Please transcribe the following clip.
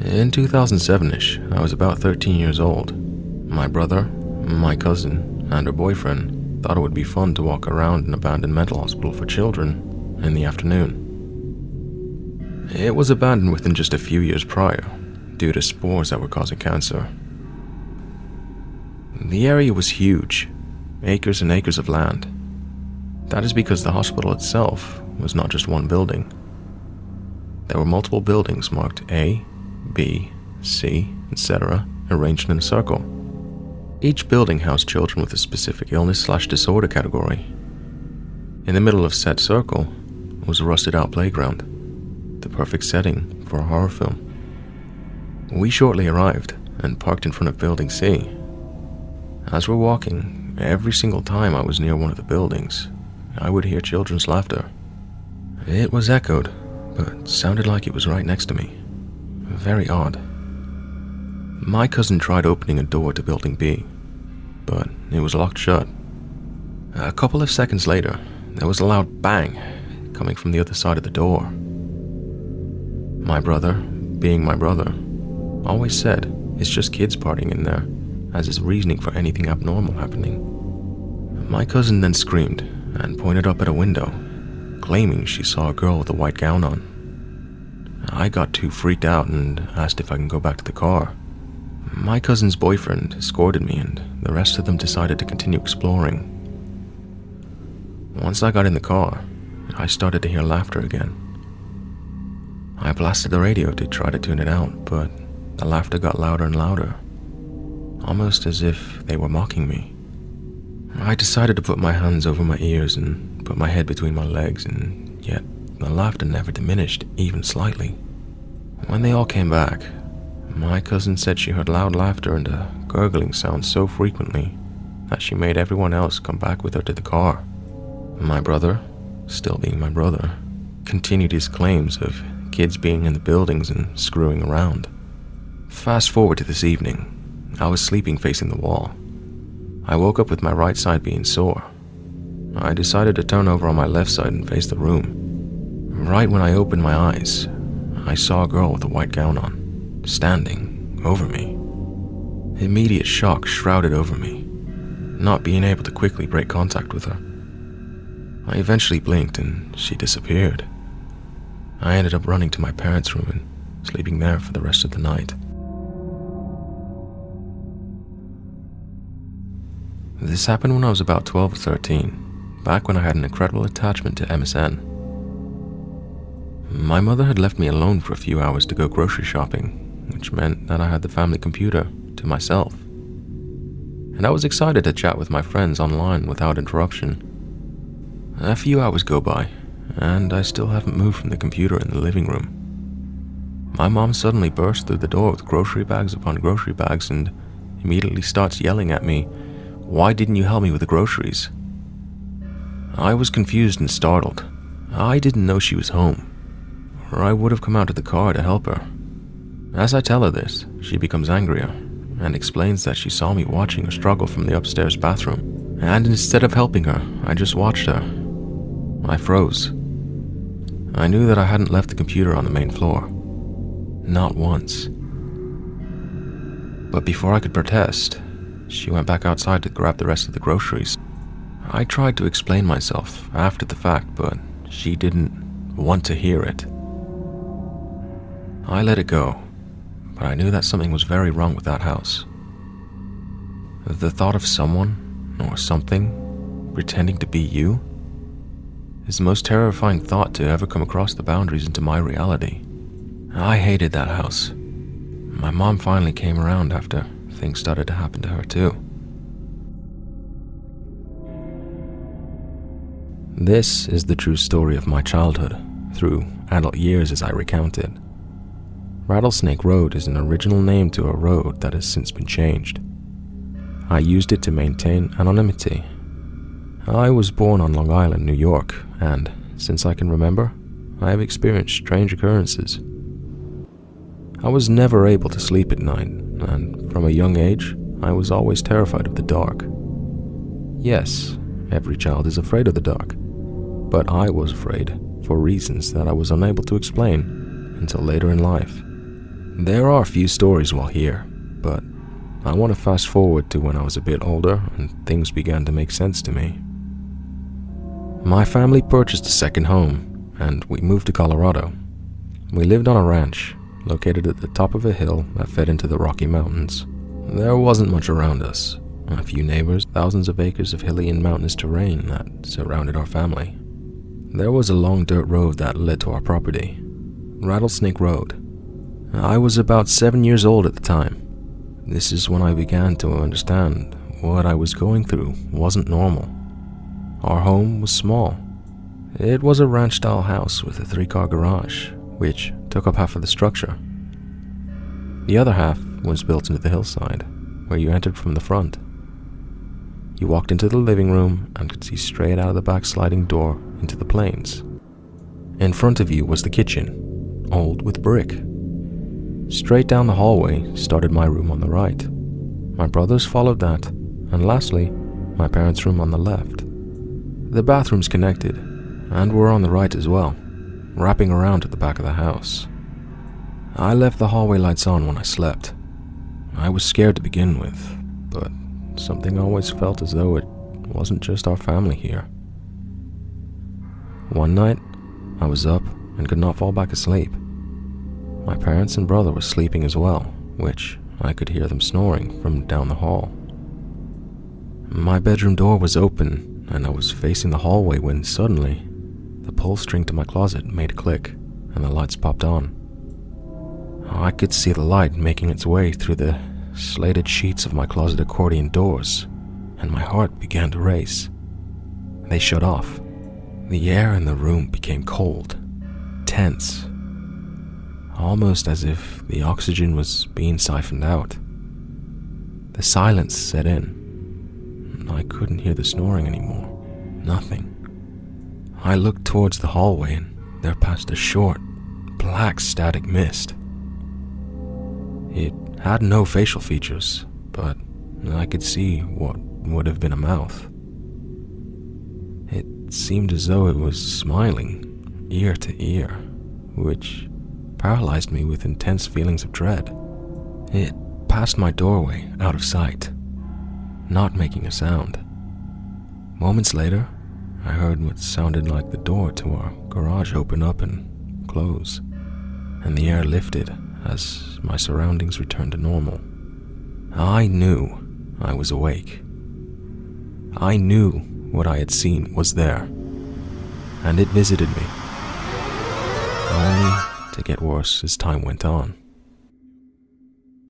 In 2007-ish, I was about 13 years old. My brother, my cousin, and her boyfriend thought it would be fun to walk around an abandoned mental hospital for children in the afternoon. It was abandoned within just a few years prior, due to spores that were causing cancer. The area was huge, acres and acres of land. That is because the hospital itself was not just one building. There were multiple buildings marked A, B, C, etc., arranged in a circle. Each building housed children with a specific illness/disorder category. In the middle of said circle was a rusted-out playground, the perfect setting for a horror film. We shortly arrived and parked in front of Building C. As we're walking, every single time I was near one of the buildings, I would hear children's laughter. It was echoed, but sounded like it was right next to me. Very odd. My cousin tried opening a door to Building B, but it was locked shut. A couple of seconds later, there was a loud bang coming from the other side of the door. My brother, being my brother, always said it's just kids partying in there, as his reasoning for anything abnormal happening. My cousin then screamed and pointed up at a window, claiming she saw a girl with a white gown on. I got too freaked out and asked if I can go back to the car. My cousin's boyfriend escorted me and the rest of them decided to continue exploring. Once I got in the car, I started to hear laughter again. I blasted the radio to try to tune it out, but the laughter got louder and louder, almost as if they were mocking me. I decided to put my hands over my ears and put my head between my legs, and yet the laughter never diminished, even slightly. When they all came back, my cousin said she heard loud laughter and a gurgling sound so frequently that she made everyone else come back with her to the car. My brother, still being my brother, continued his claims of kids being in the buildings and screwing around. Fast forward to this evening, I was sleeping facing the wall. I woke up with my right side being sore. I decided to turn over on my left side and face the room. Right when I opened my eyes, I saw a girl with a white gown on, standing over me. Immediate shock shrouded over me, not being able to quickly break contact with her. I eventually blinked and she disappeared. I ended up running to my parents' room and sleeping there for the rest of the night. This happened when I was about 12 or 13, back when I had an incredible attachment to MSN. My mother had left me alone for a few hours to go grocery shopping, which meant that I had the family computer to myself. And I was excited to chat with my friends online without interruption. A few hours go by, and I still haven't moved from the computer in the living room. My mom suddenly bursts through the door with grocery bags upon grocery bags and immediately starts yelling at me, "Why didn't you help me with the groceries?" I was confused and startled. I didn't know she was home, or I would have come out to the car to help her. As I tell her this, she becomes angrier and explains that she saw me watching her struggle from the upstairs bathroom, and instead of helping her, I just watched her. I froze. I knew that I hadn't left the computer on the main floor. Not once. But before I could protest, she went back outside to grab the rest of the groceries. I tried to explain myself after the fact, but she didn't want to hear it. I let it go, but I knew that something was very wrong with that house. The thought of someone, or something, pretending to be you, is the most terrifying thought to ever come across the boundaries into my reality. I hated that house. My mom finally came around after things started to happen to her too. This is the true story of my childhood, through adult years as I recount it. Rattlesnake Road is an original name to a road that has since been changed. I used it to maintain anonymity. I was born on Long Island, New York, and since I can remember, I have experienced strange occurrences. I was never able to sleep at night, and from a young age, I was always terrified of the dark. Yes, every child is afraid of the dark, but I was afraid for reasons that I was unable to explain until later in life. There are a few stories while here, but I want to fast forward to when I was a bit older and things began to make sense to me. My family purchased a second home, and we moved to Colorado. We lived on a ranch, located at the top of a hill that fed into the Rocky Mountains. There wasn't much around us. A few neighbors, thousands of acres of hilly and mountainous terrain that surrounded our family. There was a long dirt road that led to our property, Rattlesnake Road. I was about 7 years old at the time. This is when I began to understand what I was going through wasn't normal. Our home was small. It was a ranch-style house with a 3-car garage, which took up half of the structure. The other half was built into the hillside, where you entered from the front. You walked into the living room and could see straight out of the back sliding door into the plains. In front of you was the kitchen, old with brick. Straight down the hallway started my room on the right. My brothers followed that, and lastly, my parents' room on the left. The bathrooms connected, and were on the right as well, wrapping around at the back of the house. I left the hallway lights on when I slept. I was scared to begin with, but something always felt as though it wasn't just our family here. One night, I was up and could not fall back asleep. My parents and brother were sleeping as well, which I could hear them snoring from down the hall. My bedroom door was open, and I was facing the hallway when suddenly, the pull string to my closet made a click, and the lights popped on. I could see the light making its way through the slated sheets of my closet accordion doors, and my heart began to race. They shut off. The air in the room became cold, tense, almost as if the oxygen was being siphoned out. The silence set in. I couldn't hear the snoring anymore. Nothing. I looked towards the hallway and there passed a short, black static mist. It had no facial features, but I could see what would have been a mouth. It seemed as though it was smiling, ear to ear, which paralyzed me with intense feelings of dread. It passed my doorway out of sight, not making a sound. Moments later, I heard what sounded like the door to our garage open up and close, and the air lifted as my surroundings returned to normal. I knew I was awake. I knew what I had seen was there, and it visited me, only to get worse as time went on.